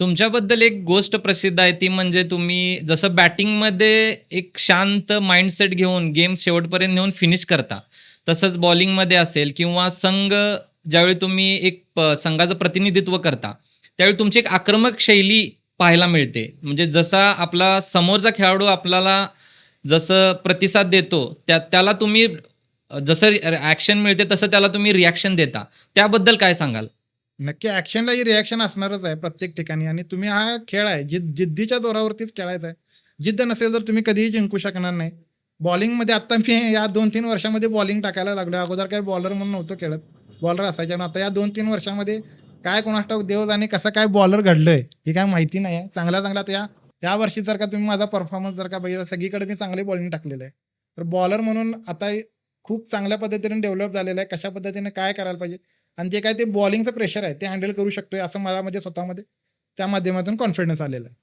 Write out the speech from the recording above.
तुमच्याबद्दल एक गोष्ट प्रसिद्ध आहे ती म्हणजे तुम्ही जसं बॅटिंगमध्ये एक शांत माइंडसेट घेऊन गेम शेवटपर्यंत नेऊन फिनिश करता. तसंच बॉलिंगमध्ये असेल किंवा संघ ज्यावेळी तुम्ही एक संघाचं प्रतिनिधित्व करता, त्यावेळी तुमची एक आक्रमक शैली पाहायला मिळते. म्हणजे जसा आपला समोरचा खेळाडू आपल्याला जसं प्रतिसाद देतो, त्याला तुम्ही जसं ॲक्शन मिळते तसं त्याला तुम्ही रिएक्शन देता. त्याबद्दल काय सांगाल? नक्की ॲक्शनला ही रिएक्शन असणारच आहे प्रत्येक ठिकाणी आणि तुम्ही हा खेळ आहे जिद्दीच्या जोरावरतीच खेळायचा आहे. जिद्द नसेल तर तुम्ही कधीही जिंकू शकणार नाही. बॉलिंगमध्ये आत्ता मी या 2-3 वर्षामध्ये बॉलिंग टाकायला लागलो. अगोदर काही बॉलर म्हणून नव्हतो खेळत. बॉलर असायचे आणि आता या 2-3 वर्षामध्ये काय कोणास ठाऊक देव जाणे कसं काय बॉलर घडलंय, हे काय माहिती नाही आहे. चांगल्या-चांगल्या आता या वर्षी जर का तुम्ही माझा परफॉर्मन्स जर का बघितला सगळीकडे मी चांगली बॉलिंग टाकलेलं आहे. तर बॉलर म्हणून आता खूप चांगल्या पद्धतीने डेव्हलप झालेलं आहे. कशा पद्धतीने काय करायला पाहिजे आणि जे काही ते बॉलिंगचं प्रेशर आहे ते हँडल करू शकतोय असं मला म्हणजे स्वतःमध्ये त्या माध्यमातून कॉन्फिडन्स आलेला आहे.